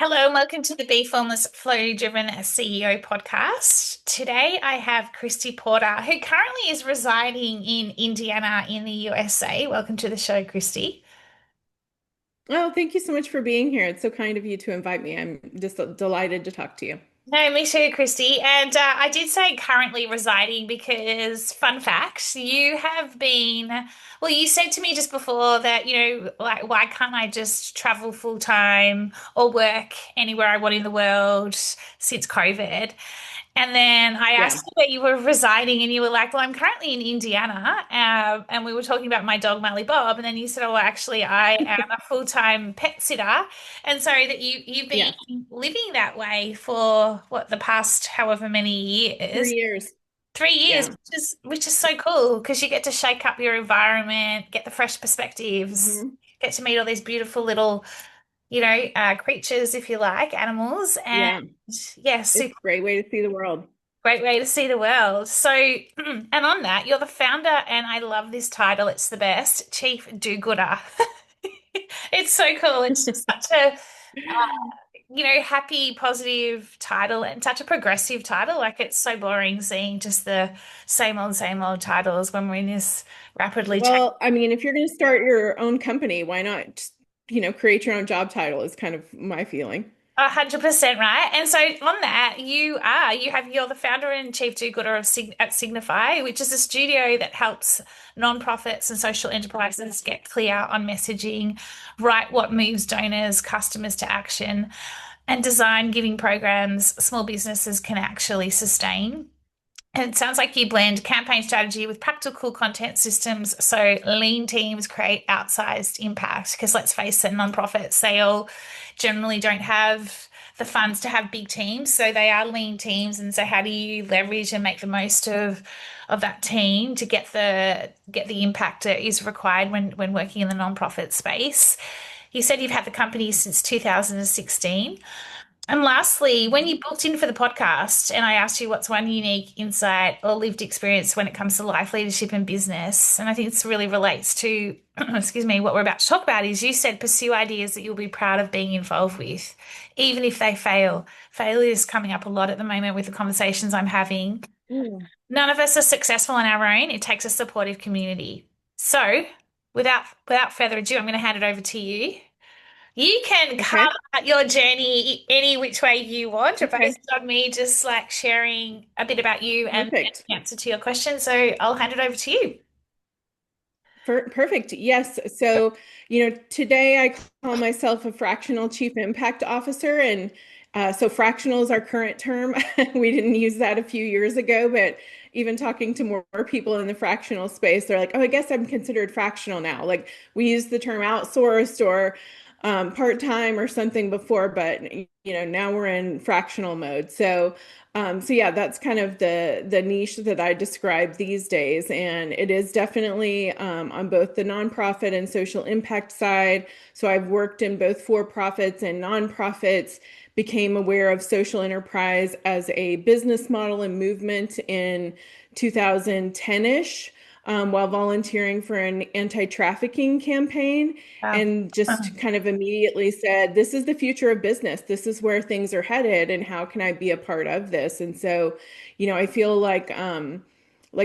Hello, and welcome to the Bee Formless Flow Driven CEO podcast. Today I have Kristi Porter, who currently is residing in Indiana in the USA. Welcome to the show, Kristi. Oh, thank you so much for being here. It's so kind of you to invite me. I'm just delighted to talk to you. No, me too, Kristi. And I did say currently residing because, fun fact, you have been, well, you said to me just before that, like, why can't I just travel full time or work anywhere I want in the world since COVID? And then I Yeah. asked you where you were residing, and you were like, "Well, I'm currently in Indiana." And we were talking about my dog, Mally Bob. And then you said, "Oh, well, actually, I am a full-time pet sitter." And so that you've been Yes. living that way for what, the past however many Three years? years. 3 years, Yeah. which is so cool because you get to shake up your environment, get the fresh perspectives, hmm get to meet all these beautiful little, creatures, if you like, animals, and Yeah. yeah, It's super. a great way to see the world. Great way to see the world. So, and on that, you're the founder, and I love this title. It's the best, Chief Do-Gooder. It's so cool. It's just such a, happy, positive title and such a progressive title. Like it's so boring seeing just the same old titles when we're in this rapidly changing. Well, I mean, if you're going to start your own company, why not just, create your own job title is kind of my feeling. 100% right. And so on that, you're the founder and chief do-gooder at Signify, which is a studio that helps nonprofits and social enterprises get clear on messaging, write what moves donors, customers to action, and design giving programs small businesses can actually sustain. And it sounds like you blend campaign strategy with practical content systems. So lean teams create outsized impact. Because let's face it, nonprofits, they all generally don't have the funds to have big teams. So they are lean teams. And so how do you leverage and make the most of that team to get the impact that is required when working in the nonprofit space? You said you've had the company since 2016. And lastly, when you booked in for the podcast and I asked you what's one unique insight or lived experience when it comes to life, leadership, and business, and I think this really relates to, excuse me, what we're about to talk about, is you said pursue ideas that you'll be proud of being involved with, even if they fail. Failure is coming up a lot at the moment with the conversations I'm having. Mm. None of us are successful on our own. It takes a supportive community. So, without further ado, I'm going to hand it over to you. You can Okay. carve out your journey any which way you want, Okay. based on me just like sharing a bit about you and Perfect. the answer to your question. So I'll hand it over to you. Perfect. Yes. So, today I call myself a fractional chief impact officer. And so fractional is our current term. We didn't use that a few years ago, but even talking to more people in the fractional space, they're like, oh, I guess I'm considered fractional now. Like we use the term outsourced or part-time or something before, but now we're in fractional mode. So yeah, that's kind of the niche that I describe these days, and it is definitely on both the nonprofit and social impact side. So I've worked in both for-profits and nonprofits, became aware of social enterprise as a business model and movement in 2010-ish. While volunteering for an anti-trafficking campaign, Wow. and just kind of immediately said, this is the future of business. This is where things are headed, and how can I be a part of this? And so, I feel like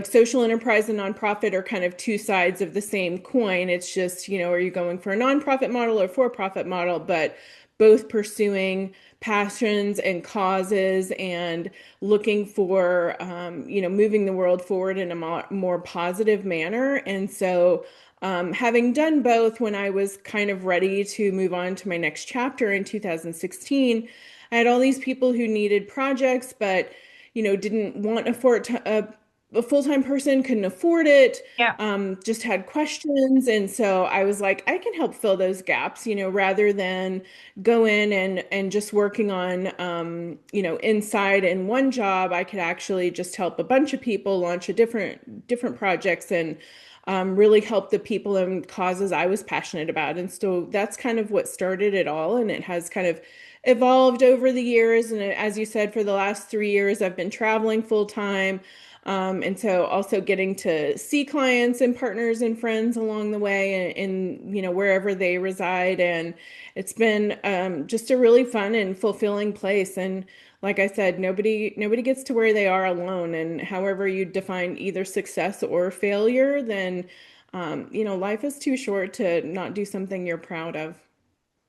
social enterprise and nonprofit are kind of two sides of the same coin. It's just, are you going for a nonprofit model or for-profit model? But both pursuing passions and causes and looking for, moving the world forward in a more positive manner. And so, having done both, when I was kind of ready to move on to my next chapter in 2016, I had all these people who needed projects, but didn't want a full-time person, couldn't afford it, Yeah. just had questions. And so I was like, I can help fill those gaps, rather than go in and just working on, inside in one job. I could actually just help a bunch of people launch a different projects and really help the people and causes I was passionate about. And so that's kind of what started it all. And it has kind of evolved over the years. And as you said, for the last 3 years, I've been traveling full time. And so also getting to see clients and partners and friends along the way and wherever they reside. And it's been just a really fun and fulfilling place. And like I said, nobody gets to where they are alone. And however you define either success or failure, then life is too short to not do something you're proud of.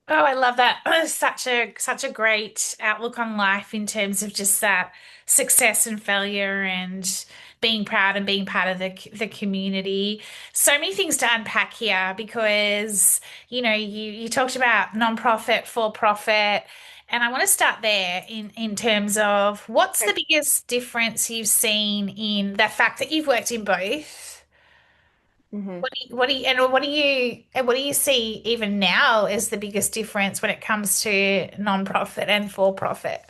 Oh, I love that. Such a great outlook on life in terms of just that success and failure and being proud and being part of the community. So many things to unpack here because you talked about nonprofit, for profit, and I want to start there in terms of what's the Okay. biggest difference you've seen in the fact that you've worked in both. Mhm. What do you see even now as the biggest difference when it comes to non-profit and for profit?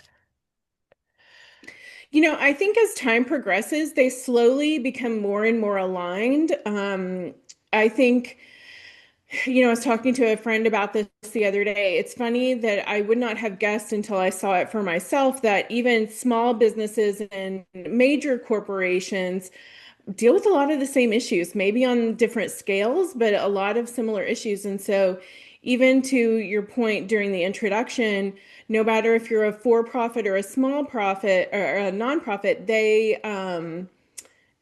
I think as time progresses, they slowly become more and more aligned. I think, I was talking to a friend about this the other day. It's funny that I would not have guessed until I saw it for myself that even small businesses and major corporations deal with a lot of the same issues, maybe on different scales, but a lot of similar issues. And so, even to your point during the introduction, no matter if you're a for-profit or a small profit or a nonprofit,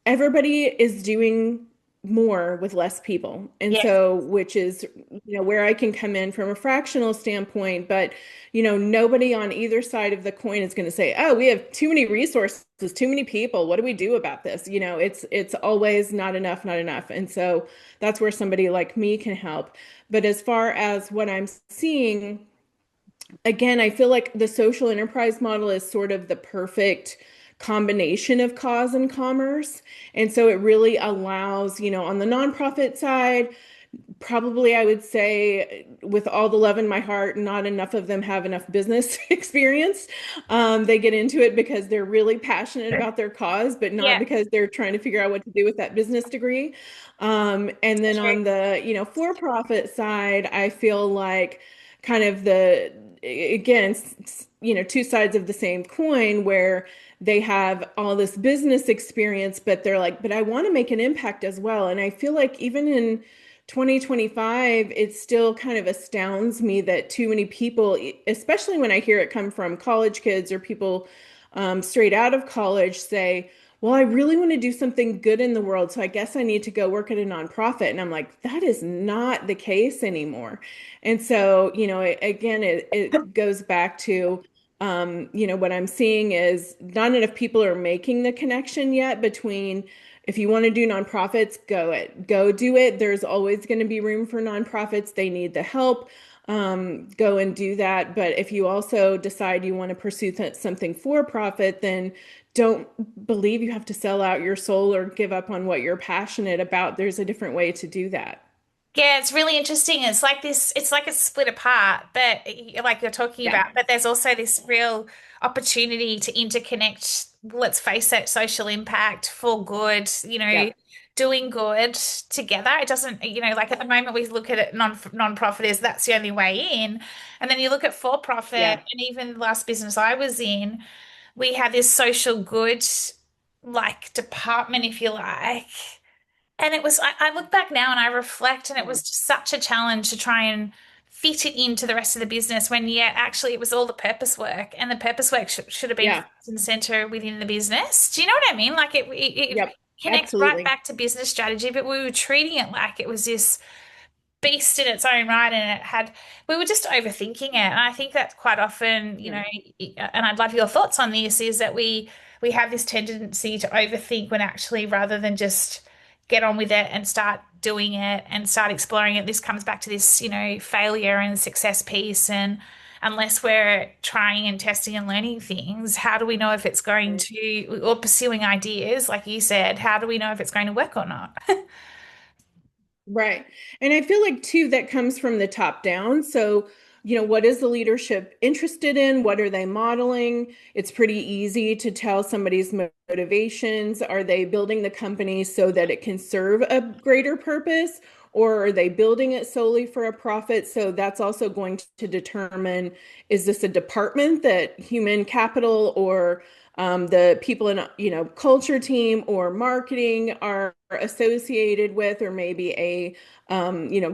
everybody is doing more with less people. And Yes. so, which is, where I can come in from a fractional standpoint, but, nobody on either side of the coin is going to say, oh, we have too many resources, too many people. What do we do about this? It's always not enough, not enough. And so that's where somebody like me can help. But as far as what I'm seeing, again, I feel like the social enterprise model is sort of the perfect combination of cause and commerce. And so it really allows, on the nonprofit side, probably I would say, with all the love in my heart, not enough of them have enough business experience. They get into it because they're really passionate about their cause, but not Yeah, because they're trying to figure out what to do with that business degree. And then true. on the, for-profit side, I feel like kind of the, again, two sides of the same coin where they have all this business experience, but they're like, but I want to make an impact as well. And I feel like even in 2025, it still kind of astounds me that too many people, especially when I hear it come from college kids or people straight out of college, say, well, I really want to do something good in the world, so I guess I need to go work at a nonprofit. And I'm like, that is not the case anymore. And so, again, it goes back to, what I'm seeing is not enough people are making the connection yet between if you want to do nonprofits, go do it. There's always going to be room for nonprofits. They need the help. Go and do that. But if you also decide you want to pursue something for profit, then don't believe you have to sell out your soul or give up on what you're passionate about. There's a different way to do that. Yeah, it's really interesting. It's like this, it's like it's split apart, but like you're talking Yeah. about, but there's also this real opportunity to interconnect, let's face it, social impact for good, Yep. doing good together. It doesn't, like at the moment we look at it non-profit as that's the only way in. And then you look at for profit, Yeah. and even the last business I was in, we had this social good like department, if you like. And I look back now and I reflect, and it Yeah. was just such a challenge to try and fit it into the rest of the business when, yet actually, it was all the purpose work, and the purpose work should have been Yeah. front and center within the business. Do you know what I mean? Like it Yep. connects right Absolutely. back to business strategy, but we were treating it like it was this beast in its own right, and we were just overthinking it. And I think that quite often, Yeah. and I'd love your thoughts on this, is that we have this tendency to overthink when actually, rather than just get on with it and start doing it and start exploring it, this comes back to this, failure and success piece. And unless we're trying and testing and learning things, how do we know if it's going to, or pursuing ideas, like you said, how do we know if it's going to work or not? Right. And I feel like too that comes from the top down. So, what is the leadership interested in? What are they modeling? It's pretty easy to tell somebody's motivations. Are they building the company so that it can serve a greater purpose? or are they building it solely for a profit? So that's also going to determine, is this a department that human capital or the people in, culture team or marketing are associated with, or maybe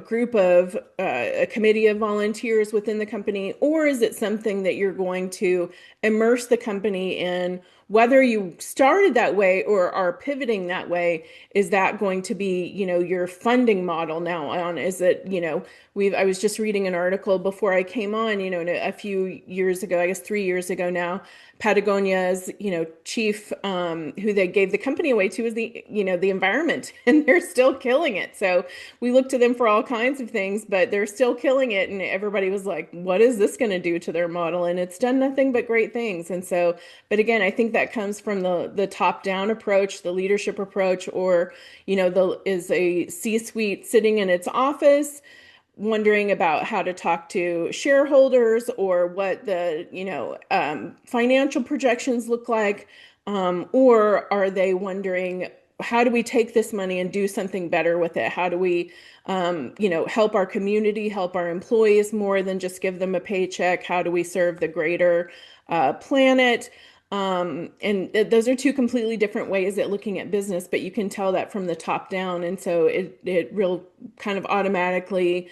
group of a committee of volunteers within the company, or is it something that you're going to immerse the company in? Whether you started that way or are pivoting that way, is that going to be, your funding model now on? Is it, I was just reading an article before I came on, a few years ago, I guess 3 years ago now, Patagonia's, chief, who they gave the company away to, is the environment, and they're still killing it. So we look to them for all kinds of things, but they're still killing it. And everybody was like, what is this going to do to their model? And it's done nothing but great things. And so, but again, I think that comes from the top-down approach, the leadership approach, or, is a C-suite sitting in its office wondering about how to talk to shareholders or what the financial projections look like, or are they wondering, how do we take this money and do something better with it? How do we help our community, help our employees more than just give them a paycheck? How do we serve the greater planet? And those are two completely different ways at looking at business, but you can tell that from the top down. And so it real kind of automatically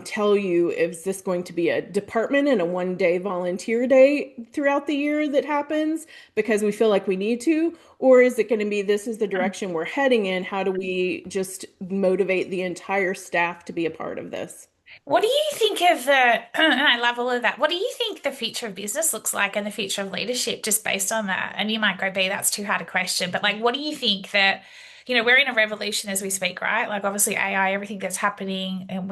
tell you, is this going to be a department and a 1 day volunteer day throughout the year that happens because we feel like we need to? Or is it going to be, this is the direction we're heading in? How do we just motivate the entire staff to be a part of this? What do you think of the, and I love all of that. What do you think the future of business looks like and the future of leadership just based on that? And you might go, B, that's too hard a question. But like, what do you think that, we're in a revolution as we speak, right? Like obviously AI, everything that's happening and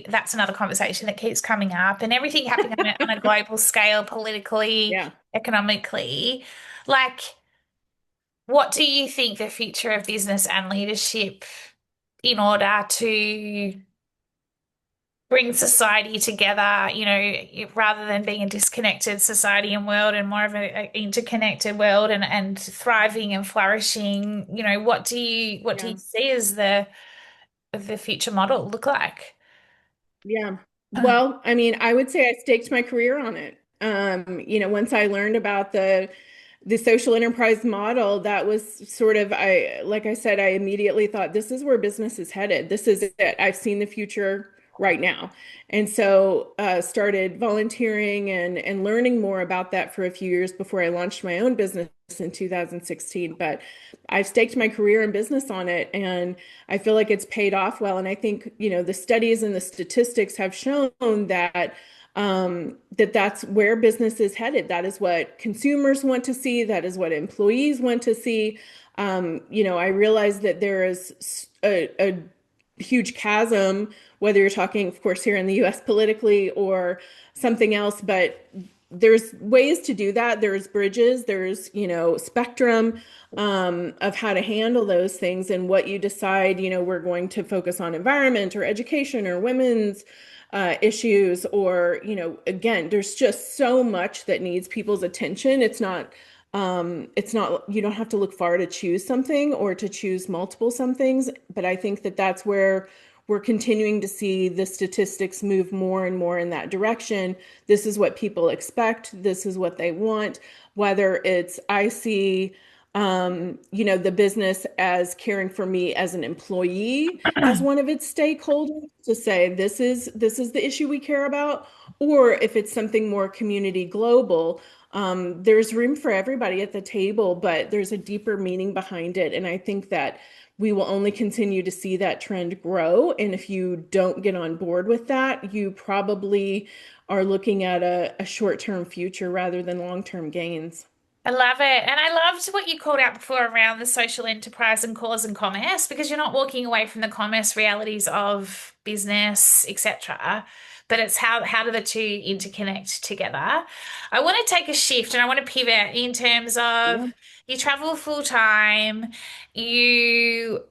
that's another conversation that keeps coming up and everything happening on a global scale, politically, Yeah. economically. Like, what do you think the future of business and leadership in order to bring society together, rather than being a disconnected society and world and more of an interconnected world and thriving and flourishing, what do you Yeah. see as the future model look like? Yeah. Well, I mean, I would say I staked my career on it. Once I learned about the social enterprise model, that was sort of, like I said, I immediately thought, this is where business is headed. This is it. I've seen the future right now. And so started volunteering and learning more about that for a few years before I launched my own business in 2016. But I've staked my career in business on it, and I feel like it's paid off well. And I think, the studies and the statistics have shown that that's where business is headed. That is what consumers want to see. That is what employees want to see. I realize that there is a huge chasm, whether you're talking, of course, here in the US politically or something else, but there's ways to do that. There's bridges, there's, spectrum of how to handle those things and what you decide, we're going to focus on environment or education or women's issues, or, again, there's just so much that needs people's attention. It's not, you don't have to look far to choose something or to choose multiple somethings, but I think that that's where we're continuing to see the statistics move more and more in that direction. This is what people expect. This is what they want. Whether it's, I see, the business as caring for me as an employee, as one of its stakeholders, to say this is the issue we care about, or if it's something more community global. There's room for everybody at the table, but there's a deeper meaning behind it. And I think that we will only continue to see that trend grow. And if you don't get on board with that, you probably are looking at a short-term future rather than long-term gains. I love it. And I loved what you called out before around the social enterprise and cause and commerce, because you're not walking away from the commerce realities of business, etc. But it's how do the two interconnect together? I want to take a shift and I want to pivot in terms of Yeah. you travel full time, you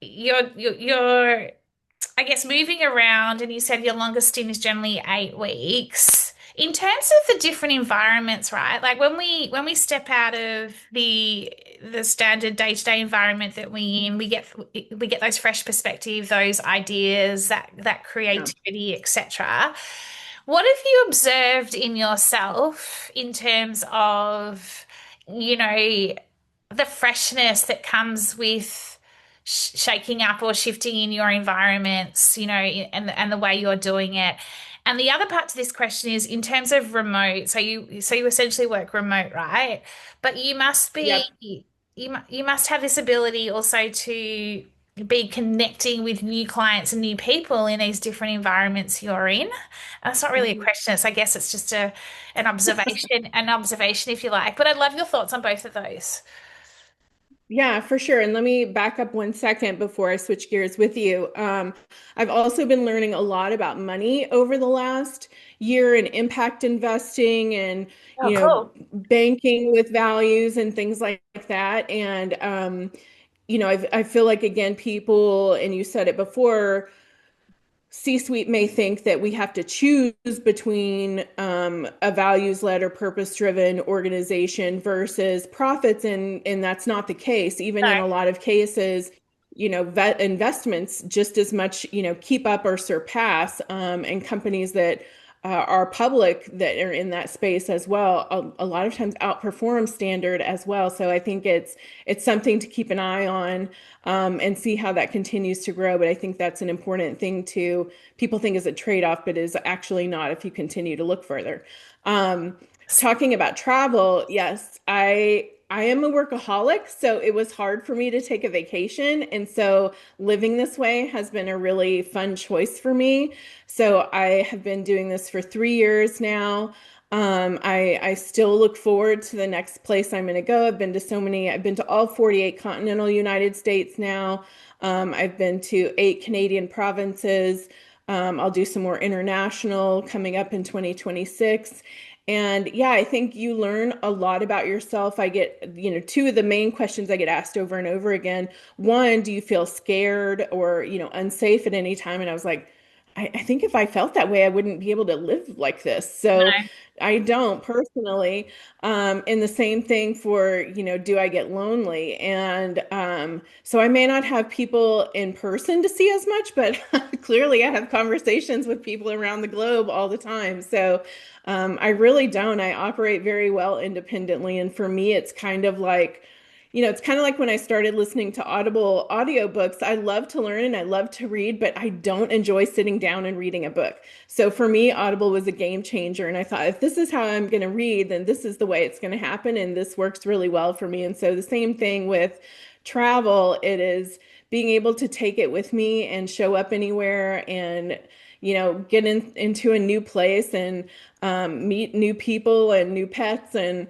you're I guess moving around, and you said your longest stint is generally 8 weeks. In terms of the different environments, right? Like when we step out of the standard day-to-day environment that we get those fresh perspective, those ideas, that Yeah. creativity, etc. What have you observed in yourself in terms of, you know, the freshness that comes with shaking up or shifting in your environments, and the way you're doing it? And the other part to this question is in terms of remote. So you essentially work remote, right? But you must be Yep. you must have this ability also to be connecting with new clients and new people in these different environments you're in. That's not really a Mhm. question. So I guess it's just an observation if you like. But I'd love your thoughts on both of those. Yeah, for sure. And let me back up 1 second before I switch gears with you. I've also been learning a lot about money over the last year and impact investing and, Oh, cool. banking with values and things like that. And, I feel like, again, people, and you said it before, C-suite may think that we have to choose between a values-led or purpose-driven organization versus profits, and that's not the case. Even in No. a lot of cases, investments just as much, keep up or surpass, and companies that are public that are in that space as well, a lot of times outperform standard as well. So I think it's something to keep an eye on, and see how that continues to grow. But I think that's an important thing to people think is a trade-off, but is actually not if you continue to look further. Um, Talking about travel, yes, I am a workaholic, so it was hard for me to take a vacation. And so living this way has been a really fun choice for me. So I have been doing this for 3 years now. I still look forward to the next place I'm going to go. I've been to all 48 continental United States now. I've been to 8 Canadian provinces. I'll do some more international coming up in 2026. And yeah, I think you learn a lot about yourself. I get, two of the main questions I get asked over and over again. One, do you feel scared or, unsafe at any time? And I was like, I think if I felt that way, I wouldn't be able to live like this. So No. I don't personally. And the same thing for, do I get lonely? And so I may not have people in person to see as much, but clearly I have conversations with people around the globe all the time. So I really don't. I operate very well independently. And for me, it's kind of like when I started listening to Audible audiobooks. I love to learn and I love to read, but I don't enjoy sitting down and reading a book. So for me, Audible was a game changer. And I thought, if this is how I'm going to read, then this is the way it's going to happen. And this works really well for me. And so the same thing with travel, it is being able to take it with me and show up anywhere and, get into a new place and meet new people and new pets and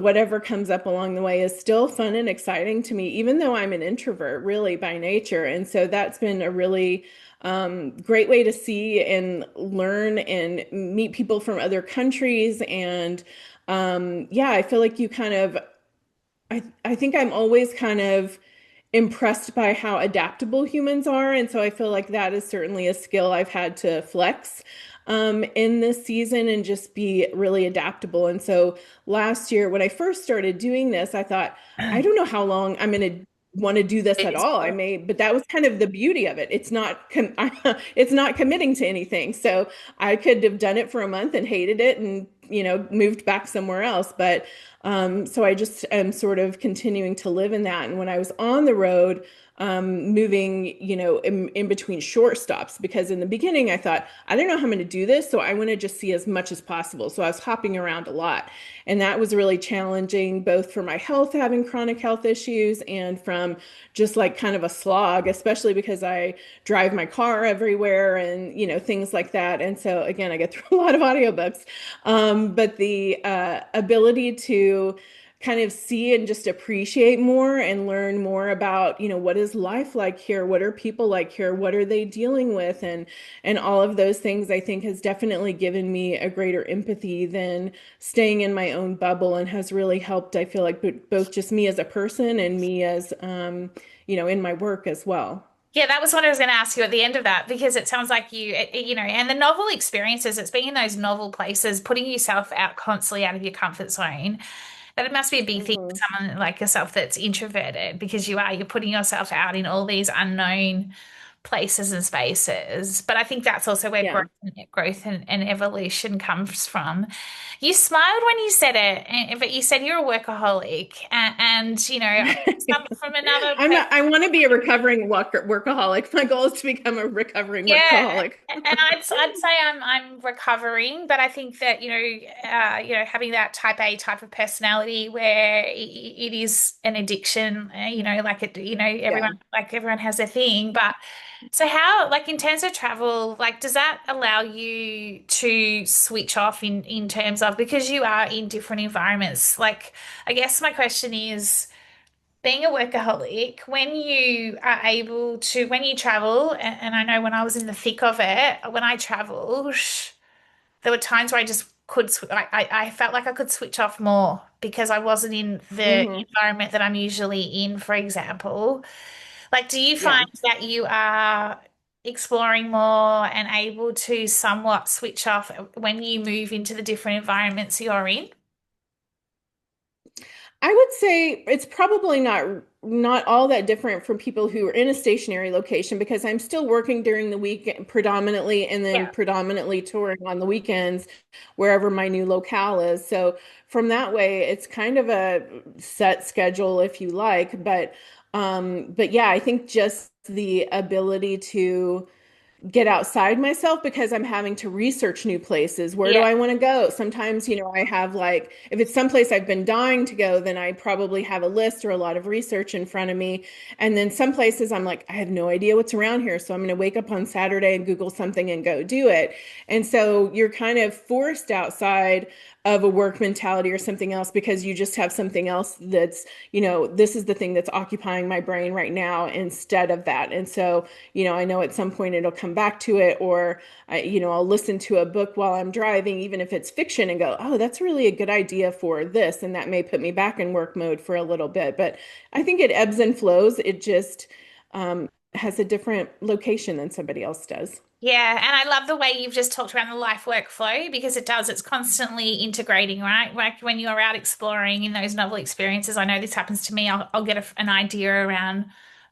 whatever comes up along the way is still fun and exciting to me, even though I'm an introvert really by nature. And so that's been a really great way to see and learn and meet people from other countries. And yeah, I feel like I think I'm always kind of impressed by how adaptable humans are. And so I feel like that is certainly a skill I've had to flex in this season and just be really adaptable. And so last year, when I first started doing this, I thought, I don't know how long I'm going to want to do this at all. But that was kind of the beauty of it. It's not committing to anything. So I could have done it for a month and hated it and, moved back somewhere else. But so I just am sort of continuing to live in that. And when I was on the road, moving, in between short stops, because in the beginning I thought, I don't know how I'm going to do this. So I want to just see as much as possible. So I was hopping around a lot. And that was really challenging, both for my health, having chronic health issues, and from just like kind of a slog, especially because I drive my car everywhere and, things like that. And so again, I get through a lot of audiobooks. But the ability to kind of see and just appreciate more and learn more about, what is life like here? What are people like here? What are they dealing with? And all of those things, I think, has definitely given me a greater empathy than staying in my own bubble, and has really helped, I feel like, both just me as a person and me as, in my work as well. Yeah, that was what I was going to ask you at the end of that, because it sounds like and the novel experiences, it's being in those novel places, putting yourself out constantly out of your comfort zone. That it must be a big thing for Hmm. someone like yourself that's introverted, because you're putting yourself out in all these unknown places and spaces. But I think that's also where Yeah. growth and evolution comes from. You smiled when you said it, but you said you're a workaholic, and some from another I'm place. not, I want to be a recovering workaholic. My goal is to become a recovering Yeah, workaholic. and I'd say I'm recovering, but I think that having that type A type of personality where it is an addiction, like Yeah. everyone has their thing. But so how, like in terms of travel, like does that allow you to switch off in terms of, because you are in different environments? Like I guess my question is, being a workaholic, when you are able to, when you travel, and I know when I was in the thick of it, when I traveled, there were times where I just could, I felt like I could switch off more because I wasn't in the Hmm. environment that I'm usually in, for example. Like, do you Yeah. find that you are exploring more and able to somewhat switch off when you move into the different environments you're in? I would say it's probably not all that different from people who are in a stationary location because I'm still working during the week predominantly and then Yeah. predominantly touring on the weekends wherever my new locale is. So from that way, it's kind of a set schedule if you like, but yeah, I think just the ability to get outside myself because I'm having to research new places. Where do Yeah. I want to go? Sometimes, I have like, if it's someplace I've been dying to go, then I probably have a list or a lot of research in front of me. And then some places I'm like, I have no idea what's around here. So I'm going to wake up on Saturday and Google something and go do it. And so you're kind of forced outside of a work mentality or something else because you just have something else that's, this is the thing that's occupying my brain right now instead of that. And so I know at some point it'll come back to it, or I'll listen to a book while I'm driving, even if it's fiction, and go, oh, that's really a good idea for this. And that may put me back in work mode for a little bit. But I think it ebbs and flows. It just has a different location than somebody else does. Yeah, and I love the way you've just talked around the life workflow, because it does, it's constantly integrating, right? Like when you're out exploring in those novel experiences, I know this happens to me, I'll get an idea around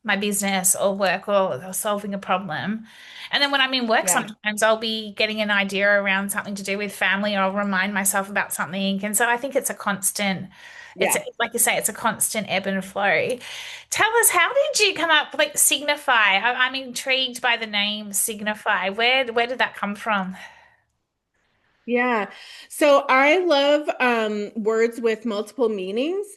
my business or work, or solving a problem. And then when I'm in work, Yeah. sometimes I'll be getting an idea around something to do with family, or I'll remind myself about something. And so I think it's a constant, it's Yeah. like you say, it's a constant ebb and flow. Tell us, how did you come up, like Signify? I'm intrigued by the name Signify. Where did that come from? Yeah. So I love words with multiple meanings.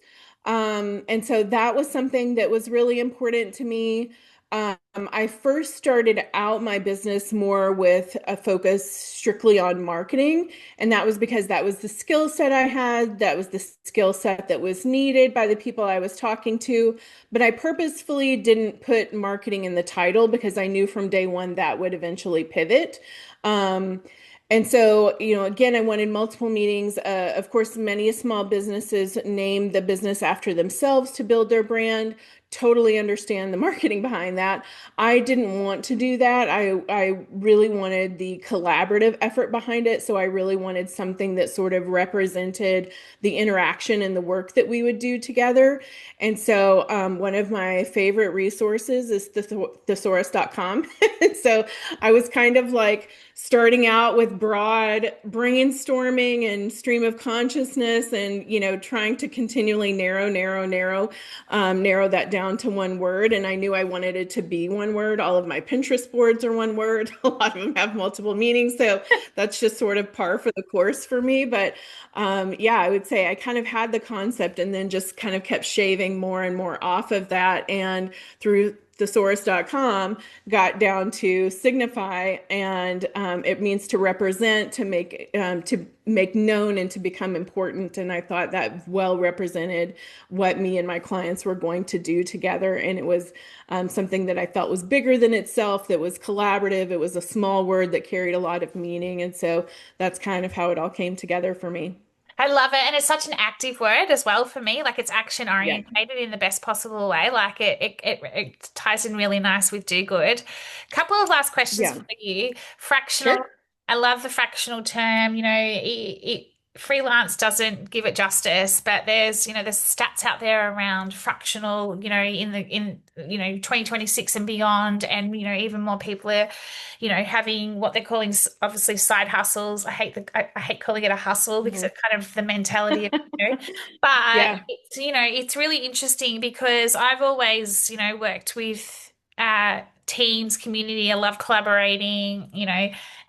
And so that was something that was really important to me. I first started out my business more with a focus strictly on marketing. And that was because that was the skill set I had. That was the skill set that was needed by the people I was talking to. But I purposefully didn't put marketing in the title because I knew from day one that would eventually pivot. Um, and so, again, I wanted multiple meetings. Of course, many small businesses name the business after themselves to build their brand. Totally understand the marketing behind that. I didn't want to do that. I really wanted the collaborative effort behind it. So I really wanted something that sort of represented the interaction and the work that we would do together. And so one of my favorite resources is thesaurus.com. So I was kind of like starting out with broad brainstorming and stream of consciousness and, trying to continually narrow that down to one word. And I knew I wanted it to be one word. All of my Pinterest boards are one word. A lot of them have multiple meanings. So that's just sort of par for the course for me. But yeah, I would say I kind of had the concept and then just kind of kept shaving more and more off of that. And through thesaurus.com got down to signify, and it means to represent, to make known, and to become important. And I thought that well represented what me and my clients were going to do together. And it was something that I felt was bigger than itself, that was collaborative. It was a small word that carried a lot of meaning. And so that's kind of how it all came together for me. I love it. And it's such an active word as well for me. Like it's action Yeah. orientated in the best possible way. Like it ties in really nice with do good. Couple of last questions Yeah. for you. Fractional. Sure. I love the fractional term. Freelance doesn't give it justice, but there's stats out there around fractional, in 2026 and beyond. And, even more people are having what they're calling obviously side hustles. I hate calling it a hustle because Mhm. it's kind of the mentality of, but Yeah. it's really interesting because I've always, worked with teams, community. I love collaborating,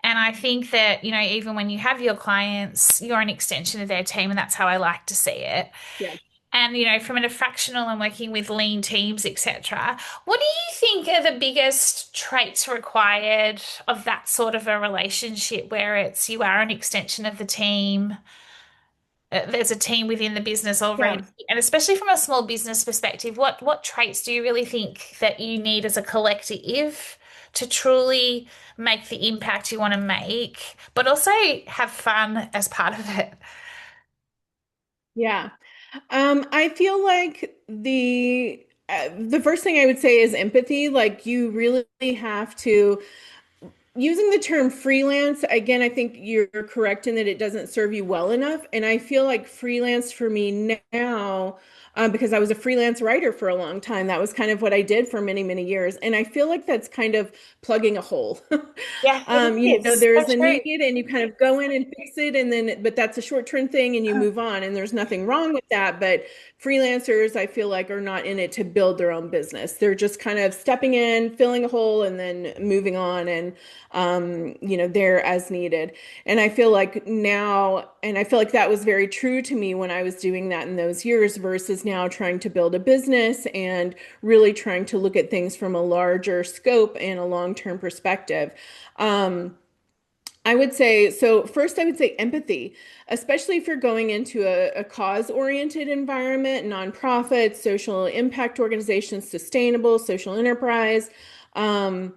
and I think that, even when you have your clients, you're an extension of their team, and that's how I like to see it. Yeah. And, from a fractional and working with lean teams, etc. What do you think are the biggest traits required of that sort of a relationship where it's you are an extension of the team? There's a team within the business already, Yeah. and especially from a small business perspective, what traits do you really think that you need as a collective to truly make the impact you want to make, but also have fun as part of it? Yeah. I feel like the first thing I would say is empathy. Like you really have to using the term freelance, again, I think you're correct in that it doesn't serve you well enough. And I feel like freelance for me now, because I was a freelance writer for a long time, that was kind of what I did for many, many years. And I feel like that's kind of plugging a hole. Yeah, it is. So There's a true. need and you kind of go in and fix it, and then, but that's a short-term thing and you move on, and there's nothing wrong with that. But freelancers, I feel like, are not in it to build their own business. They're just kind of stepping in, filling a hole, and then moving on. And they're as needed. And I feel like now, and I feel like that was very true to me when I was doing that in those years versus now trying to build a business and really trying to look at things from a larger scope and a long-term perspective. Um, I would say, so first I would say empathy, especially if you're going into a cause-oriented environment, nonprofits, social impact organizations, sustainable, social enterprise. Um,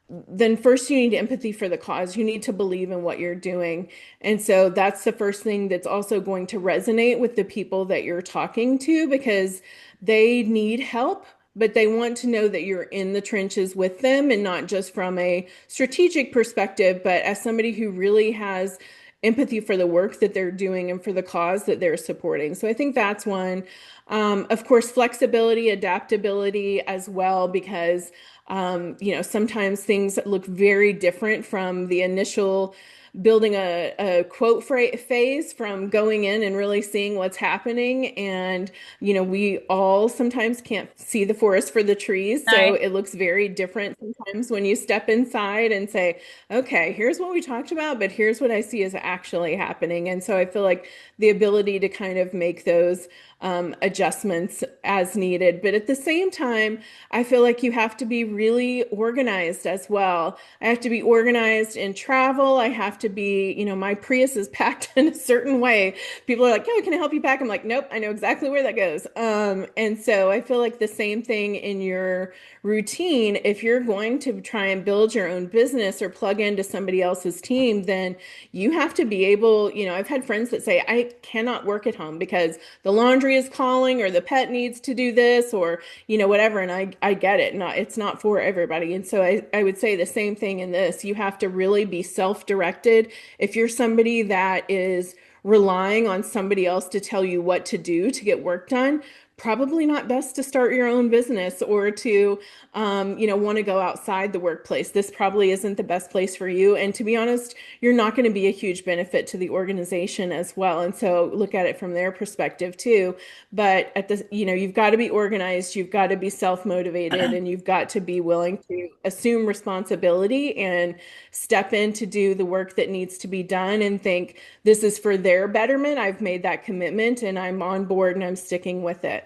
then first you need empathy for the cause. You need to believe in what you're doing. And so that's the first thing that's also going to resonate with the people that you're talking to because they need help, but they want to know that you're in the trenches with them and not just from a strategic perspective, but as somebody who really has empathy for the work that they're doing and for the cause that they're supporting. So I think that's one. Of course, flexibility, adaptability as well, because sometimes things look very different from the initial building a quote phase from going in and really seeing what's happening. And, we all sometimes can't see the forest for the trees. So No. it looks very different sometimes when you step inside and say, okay, here's what we talked about, but here's what I see is actually happening. And so I feel like the ability to kind of make those adjustments as needed. But at the same time, I feel like you have to be really organized as well. I have to be organized in travel. I have to be, my Prius is packed in a certain way. People are like, "Oh, can I help you pack?" I'm like, "Nope, I know exactly where that goes." And so I feel like the same thing in your routine. If you're going to try and build your own business or plug into somebody else's team, then you have to be able, I've had friends that say, I cannot work at home because the laundry is calling or the pet needs to do this or, whatever. And I get it. Not, it's not for everybody. And so I would say the same thing in this. You have to really be self-directed. If you're somebody that is relying on somebody else to tell you what to do to get work done, probably not best to start your own business or to, want to go outside the workplace. This probably isn't the best place for you. And to be honest, you're not going to be a huge benefit to the organization as well. And so look at it from their perspective too. But you've got to be organized, you've got to be self-motivated, and you've got to be willing to assume responsibility and step in to do the work that needs to be done and think this is for their betterment. I've made that commitment and I'm on board and I'm sticking with it.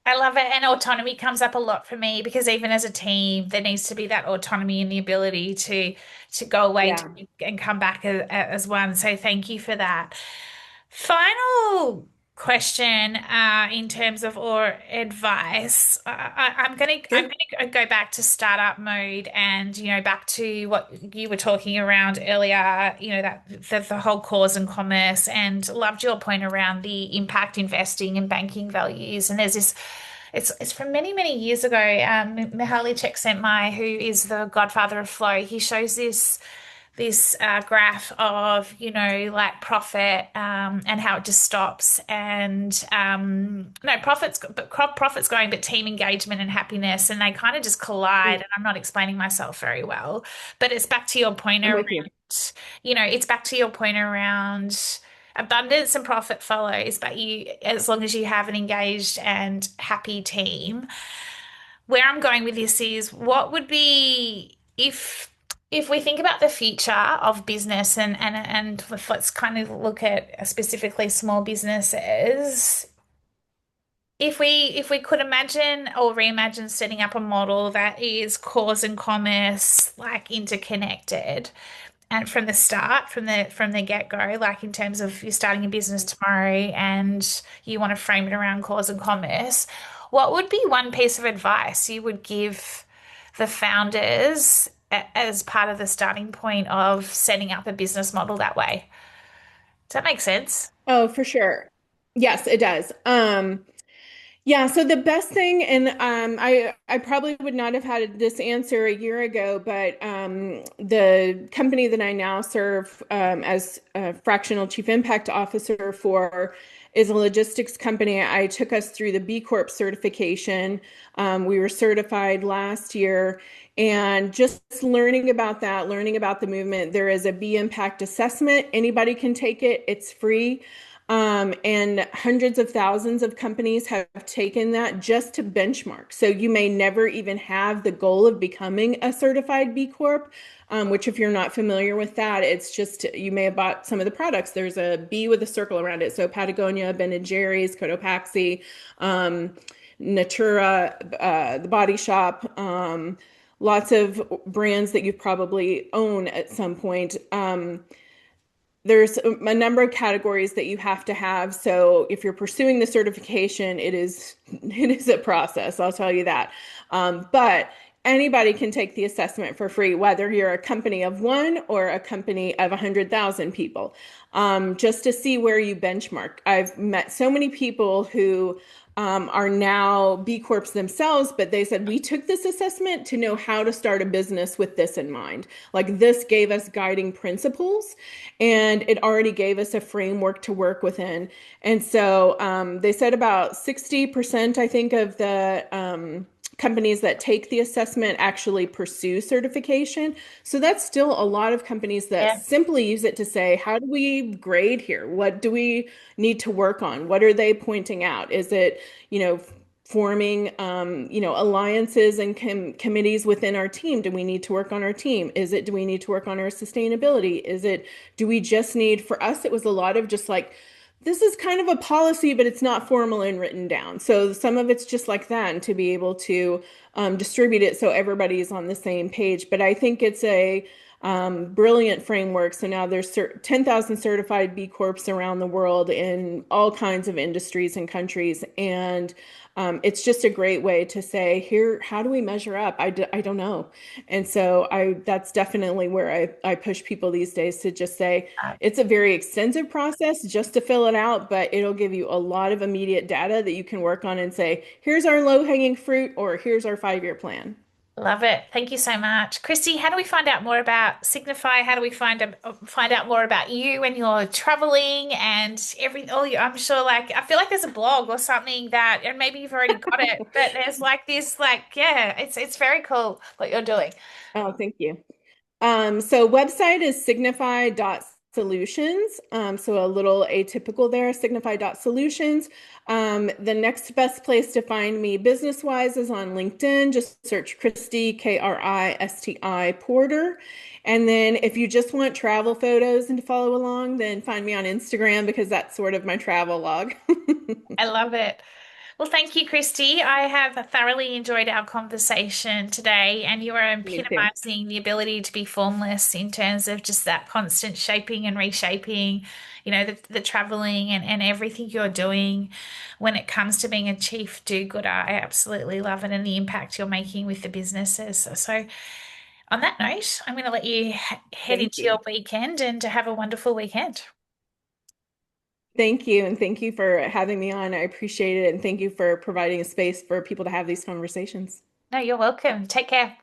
I love it. And autonomy comes up a lot for me because even as a team, there needs to be that autonomy and the ability to go away Yeah. and come back as one. So thank you for that. Final question in terms of or advice. I'm Sure. gonna go back to startup mode and back to what you were talking around earlier. That the whole cause and commerce, and loved your point around the impact investing and banking values. And there's this. It's from many years ago. Mihaly Csikszentmihalyi, who is the godfather of flow, he shows this graph of like profit and how it just stops, and no profits, but profits going, but team engagement and happiness, and they kind of just collide. Mm, And I'm not explaining myself very well, but it's back to your point I'm around, with you. it's back to your point around abundance and profit follows, but as long as you have an engaged and happy team. Where I'm going with this is, what would be if we think about the future of business, and let's kind of look at specifically small businesses. If we could imagine or reimagine setting up a model that is cause and commerce like interconnected, and from the start, from the get-go, like in terms of you're starting a business tomorrow and you want to frame it around cause and commerce, what would be one piece of advice you would give the founders as part of the starting point of setting up a business model that way? Does that make sense? Oh, for sure. Yes, it does. Yeah, so the best thing, and I probably would not have had this answer a year ago, but the company that I now serve as a fractional chief impact officer for is a logistics company. I took us through the B Corp certification. We were certified last year, and just learning about that, learning about the movement. There is a B Impact assessment. Anybody can take it. It's free. And hundreds of thousands of companies have taken that just to benchmark. So you may never even have the goal of becoming a certified B Corp, which if you're not familiar with that, it's just you may have bought some of the products. There's a B with a circle around it. So Patagonia, Ben& Jerry's, Cotopaxi, Natura, The Body Shop, lots of brands that you probably own at some point. There's a number of categories that you have to have. So if you're pursuing the certification, it is a process, I'll tell you that. But anybody can take the assessment for free, whether you're a company of one or a company of 100,000 people, just to see where you benchmark. I've met so many people who are now B Corps themselves, but they said, we took this assessment to know how to start a business with this in mind. Like this gave us guiding principles and it already gave us a framework to work within. And so they said about 60%, I think, of the companies that take the assessment actually pursue certification. So that's still a lot of companies that Yeah. simply use it to say, how do we grade here? What do we need to work on? What are they pointing out? Is it, forming, alliances and committees within our team? Do we need to work on our team? Do we need to work on our sustainability? Do we just need, for us, it was a lot of just like, this is kind of a policy, but it's not formal and written down. So some of it's just like that, and to be able to distribute it so everybody's on the same page. But I think it's a brilliant framework. So now there's 10,000 certified B Corps around the world in all kinds of industries and countries. And it's just a great way to say, here, how do we measure up? I don't know. And so that's definitely where I push people these days to just say, it's a very extensive process just to fill it out, but it'll give you a lot of immediate data that you can work on and say, here's our low-hanging fruit, or here's our 5-year plan. Love it. Thank you so much. Christy, how do we find out more about Signify? How do we find out more about you when you're traveling and I'm sure, like, I feel like there's a blog or something that, and maybe you've already got it, but there's like this, like, yeah, it's very cool what you're doing. Oh, thank you. So website is signify.solutions. So a little atypical there, signify.solutions. The next best place to find me business-wise is on LinkedIn. Just search Kristi, Kristi Porter. And then if you just want travel photos and to follow along, then find me on Instagram because that's sort of my travel log. I love it. Well, thank you, Kristi. I have thoroughly enjoyed our conversation today, and you are Me too. epitomizing the ability to be formless in terms of just that constant shaping and reshaping, the traveling and everything you're doing when it comes to being a chief do-gooder. I absolutely love it and the impact you're making with the businesses. So, on that note, I'm going to let you head Thank into your you. weekend and to have a wonderful weekend. Thank you. And thank you for having me on. I appreciate it. And thank you for providing a space for people to have these conversations. No, you're welcome. Take care.